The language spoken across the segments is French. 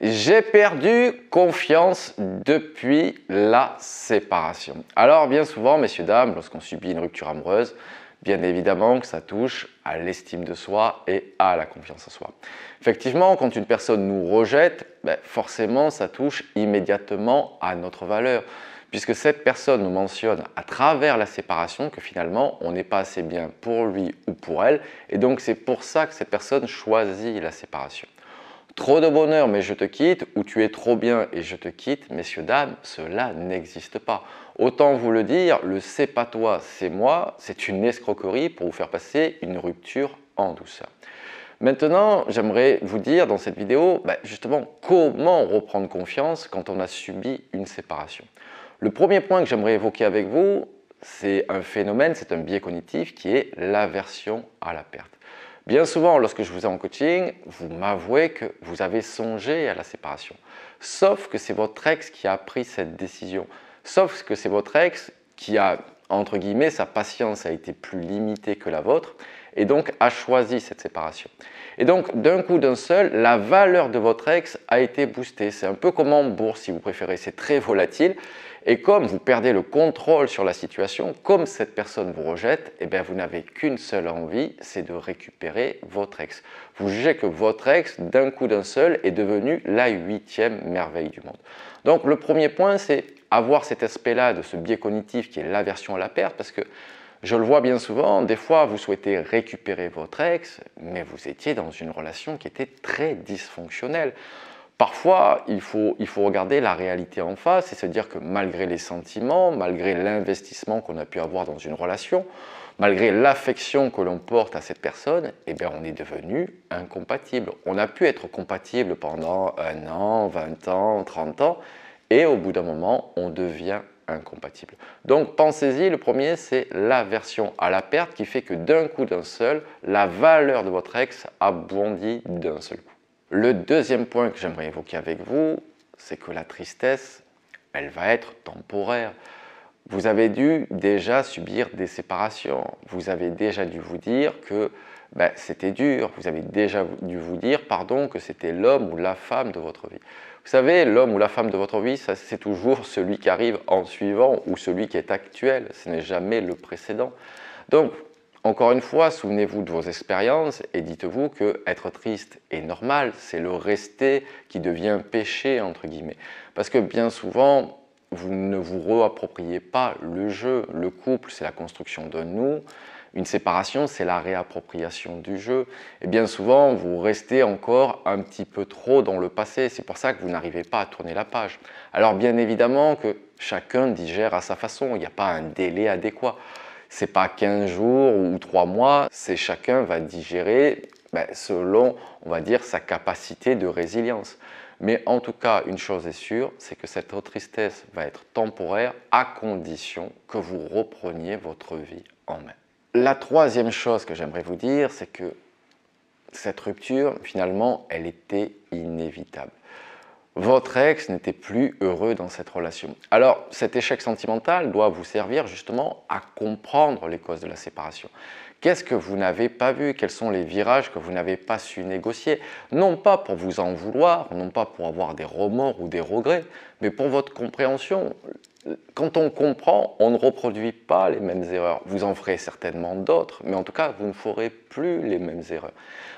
J'ai perdu confiance depuis la séparation. Alors bien souvent, messieurs, dames, lorsqu'on subit une rupture amoureuse, bien évidemment que ça touche à l'estime de soi et à la confiance en soi. Effectivement, quand une personne nous rejette, forcément ça touche immédiatement à notre valeur, puisque cette personne nous mentionne à travers la séparation que finalement on n'est pas assez bien pour lui ou pour elle, et donc c'est pour ça que cette personne choisit la séparation. Trop de bonheur mais je te quitte, ou tu es trop bien et je te quitte, messieurs, dames, cela n'existe pas. Autant vous le dire, le c'est pas toi, c'est moi, c'est une escroquerie pour vous faire passer une rupture en douceur. Maintenant, j'aimerais vous dire dans cette vidéo, justement, comment reprendre confiance quand on a subi une séparation. Le premier point que j'aimerais évoquer avec vous, c'est un phénomène, c'est un biais cognitif qui est l'aversion à la perte. Bien souvent, lorsque je vous ai en coaching, vous m'avouez que vous avez songé à la séparation. Sauf que c'est votre ex qui a pris cette décision. Sauf que c'est votre ex qui a, entre guillemets, sa patience a été plus limitée que la vôtre et donc a choisi cette séparation. Et donc, d'un coup d'un seul, la valeur de votre ex a été boostée. C'est un peu comme en bourse, si vous préférez, c'est très volatile. Et comme vous perdez le contrôle sur la situation, comme cette personne vous rejette, vous n'avez qu'une seule envie, c'est de récupérer votre ex. Vous jugez que votre ex, d'un coup d'un seul, est devenu la 8e merveille du monde. Donc le premier point, c'est avoir cet aspect-là de ce biais cognitif qui est l'aversion à la perte, parce que je le vois bien souvent, des fois vous souhaitez récupérer votre ex, mais vous étiez dans une relation qui était très dysfonctionnelle. Parfois, il faut regarder la réalité en face et se dire que malgré les sentiments, malgré l'investissement qu'on a pu avoir dans une relation, malgré l'affection que l'on porte à cette personne, on est devenu incompatible. On a pu être compatible pendant 1 an, 20 ans, 30 ans, et au bout d'un moment, on devient incompatible. Donc pensez-y, le premier, c'est l'aversion à la perte qui fait que d'un coup d'un seul, la valeur de votre ex a bondi d'un seul coup. Le deuxième point que j'aimerais évoquer avec vous, c'est que la tristesse, elle va être temporaire. Vous avez dû déjà subir des séparations. Vous avez déjà dû vous dire que c'était dur. Vous avez déjà dû vous dire, que c'était l'homme ou la femme de votre vie. Vous savez, l'homme ou la femme de votre vie, c'est toujours celui qui arrive en suivant ou celui qui est actuel. Ce n'est jamais le précédent. Donc, encore une fois, souvenez-vous de vos expériences et dites-vous que être triste est normal, c'est le rester qui devient péché, entre guillemets. Parce que bien souvent, vous ne vous réappropriez pas le jeu. Le couple, c'est la construction de nous. Une séparation, c'est la réappropriation du jeu. Et bien souvent, vous restez encore un petit peu trop dans le passé. C'est pour ça que vous n'arrivez pas à tourner la page. Alors bien évidemment que chacun digère à sa façon. Il n'y a pas un délai adéquat. Ce n'est pas 15 jours ou 3 mois, c'est chacun va digérer selon, on va dire, sa capacité de résilience. Mais en tout cas, une chose est sûre, c'est que cette tristesse va être temporaire à condition que vous repreniez votre vie en main. La troisième chose que j'aimerais vous dire, c'est que cette rupture, finalement, elle était inévitable. Votre ex n'était plus heureux dans cette relation. Alors, cet échec sentimental doit vous servir justement à comprendre les causes de la séparation. Qu'est-ce que vous n'avez pas vu? Quels sont les virages que vous n'avez pas su négocier? Non pas pour vous en vouloir, non pas pour avoir des remords ou des regrets, mais pour votre compréhension. Quand on comprend, on ne reproduit pas les mêmes erreurs. Vous en ferez certainement d'autres, mais en tout cas, vous ne ferez plus les mêmes erreurs.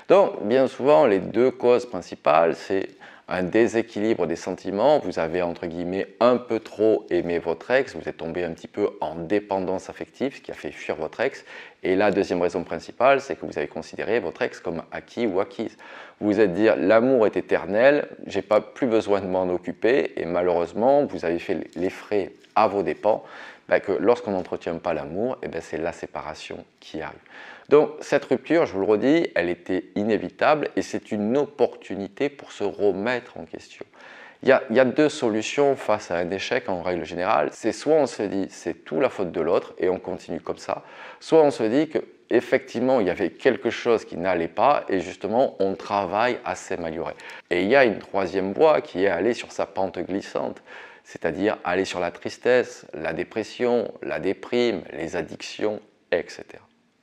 Donc, bien souvent, les deux causes principales, c'est un déséquilibre des sentiments, vous avez entre guillemets un peu trop aimé votre ex, vous êtes tombé un petit peu en dépendance affective, ce qui a fait fuir votre ex. Et la deuxième raison principale, c'est que vous avez considéré votre ex comme acquis ou acquise. Vous vous êtes dit l'amour est éternel, j'ai pas plus besoin de m'en occuper, et malheureusement vous avez fait les frais à vos dépens, que lorsqu'on n'entretient pas l'amour, c'est la séparation qui arrive. Donc cette rupture, je vous le redis, elle était inévitable et c'est une opportunité pour se remettre en question. Il y a deux solutions face à un échec en règle générale. C'est soit on se dit c'est tout la faute de l'autre et on continue comme ça, soit on se dit qu'effectivement il y avait quelque chose qui n'allait pas et justement on travaille à s'améliorer. Et il y a une troisième voie qui est aller sur sa pente glissante, c'est-à-dire aller sur la tristesse, la dépression, la déprime, les addictions, etc.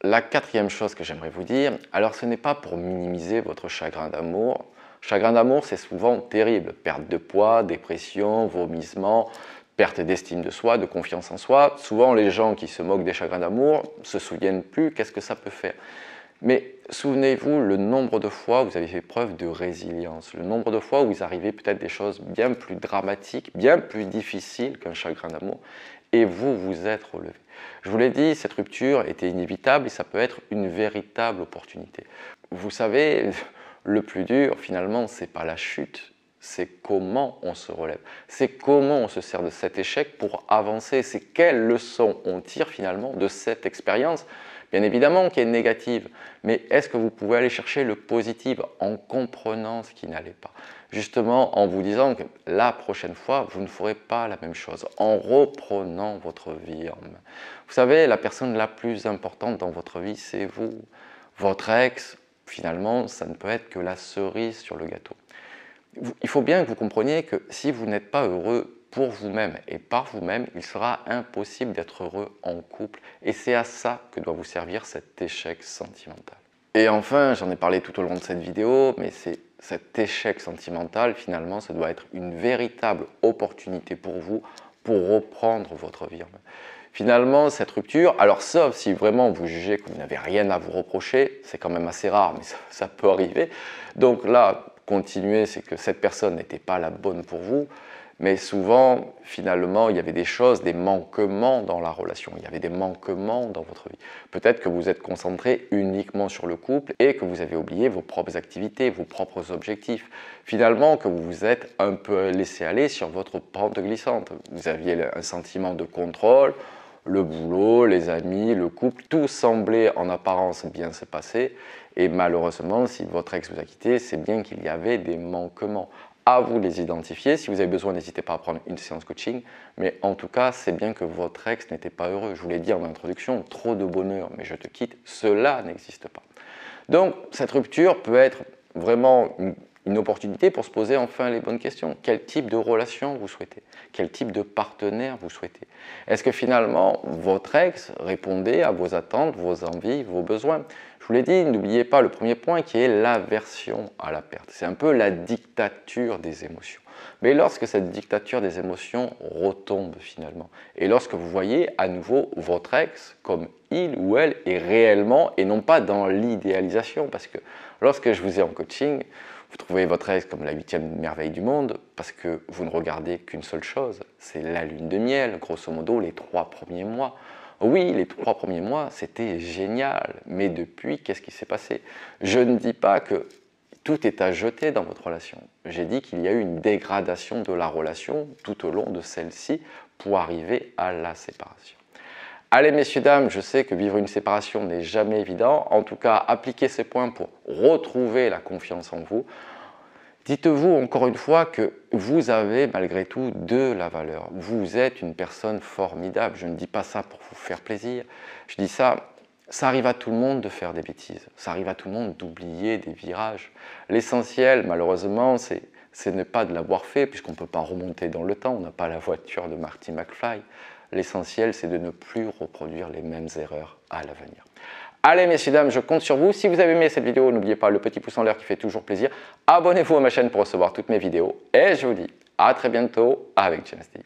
La quatrième chose que j'aimerais vous dire, alors ce n'est pas pour minimiser votre chagrin d'amour, Chagrin d'amour, c'est souvent terrible. Perte de poids, dépression, vomissement, perte d'estime de soi, de confiance en soi. Souvent, les gens qui se moquent des chagrins d'amour ne se souviennent plus qu'est-ce que ça peut faire. Mais souvenez-vous le nombre de fois où vous avez fait preuve de résilience, le nombre de fois où vous arrivez peut-être des choses bien plus dramatiques, bien plus difficiles qu'un chagrin d'amour, et vous vous êtes relevé. Je vous l'ai dit, cette rupture était inévitable et ça peut être une véritable opportunité. Vous savez, le plus dur finalement, ce n'est pas la chute, c'est comment on se relève, c'est comment on se sert de cet échec pour avancer, c'est quelles leçons on tire finalement de cette expérience. Bien évidemment qu'elle est négative, mais est-ce que vous pouvez aller chercher le positif en comprenant ce qui n'allait pas? Justement, en vous disant que la prochaine fois, vous ne ferez pas la même chose, en reprenant votre vie en main. Vous savez, la personne la plus importante dans votre vie, c'est vous. Votre ex, finalement, ça ne peut être que la cerise sur le gâteau. Il faut bien que vous compreniez que si vous n'êtes pas heureux pour vous-même et par vous-même, il sera impossible d'être heureux en couple. Et c'est à ça que doit vous servir cet échec sentimental. Et enfin, j'en ai parlé tout au long de cette vidéo, mais cet échec sentimental, finalement, ça doit être une véritable opportunité pour vous pour reprendre votre vie en main. Finalement, cette rupture, alors sauf si vraiment vous jugez que vous n'avez rien à vous reprocher, c'est quand même assez rare, mais ça peut arriver. Donc là, continuer, c'est que cette personne n'était pas la bonne pour vous, mais souvent, finalement, il y avait des choses, des manquements dans la relation, il y avait des manquements dans votre vie. Peut-être que vous êtes concentré uniquement sur le couple et que vous avez oublié vos propres activités, vos propres objectifs. Finalement, que vous vous êtes un peu laissé aller sur votre pente glissante. Vous aviez un sentiment de contrôle, le boulot, les amis, le couple, tout semblait en apparence bien se passer. Et malheureusement, si votre ex vous a quitté, c'est bien qu'il y avait des manquements. À vous de les identifier. Si vous avez besoin, n'hésitez pas à prendre une séance coaching. Mais en tout cas, c'est bien que votre ex n'était pas heureux. Je vous l'ai dit en introduction, trop de bonheur, mais je te quitte, cela n'existe pas. Donc, cette rupture peut être vraiment une opportunité pour se poser enfin les bonnes questions. Quel type de relation vous souhaitez? Quel type de partenaire vous souhaitez? Est-ce que finalement, votre ex répondait à vos attentes, vos envies, vos besoins? Je vous l'ai dit, n'oubliez pas le premier point qui est l'aversion à la perte. C'est un peu la dictature des émotions. Mais lorsque cette dictature des émotions retombe finalement, et lorsque vous voyez à nouveau votre ex comme il ou elle est réellement et non pas dans l'idéalisation, parce que lorsque je vous ai en coaching, vous trouvez votre ex comme la 8e merveille du monde parce que vous ne regardez qu'une seule chose, c'est la lune de miel, grosso modo les 3 premiers mois. Oui, les 3 premiers mois, c'était génial, mais depuis, qu'est-ce qui s'est passé? Je ne dis pas que tout est à jeter dans votre relation. J'ai dit qu'il y a eu une dégradation de la relation tout au long de celle-ci pour arriver à la séparation. Allez messieurs, dames, je sais que vivre une séparation n'est jamais évident. En tout cas, appliquez ces points pour retrouver la confiance en vous. Dites-vous encore une fois que vous avez malgré tout de la valeur. Vous êtes une personne formidable. Je ne dis pas ça pour vous faire plaisir. Je dis ça, ça arrive à tout le monde de faire des bêtises. Ça arrive à tout le monde d'oublier des virages. L'essentiel, malheureusement, c'est ne pas de l'avoir fait puisqu'on ne peut pas remonter dans le temps. On n'a pas la voiture de Marty McFly. L'essentiel, c'est de ne plus reproduire les mêmes erreurs à l'avenir. Allez, messieurs, dames, je compte sur vous. Si vous avez aimé cette vidéo, n'oubliez pas le petit pouce en l'air qui fait toujours plaisir. Abonnez-vous à ma chaîne pour recevoir toutes mes vidéos. Et je vous dis à très bientôt avec James D.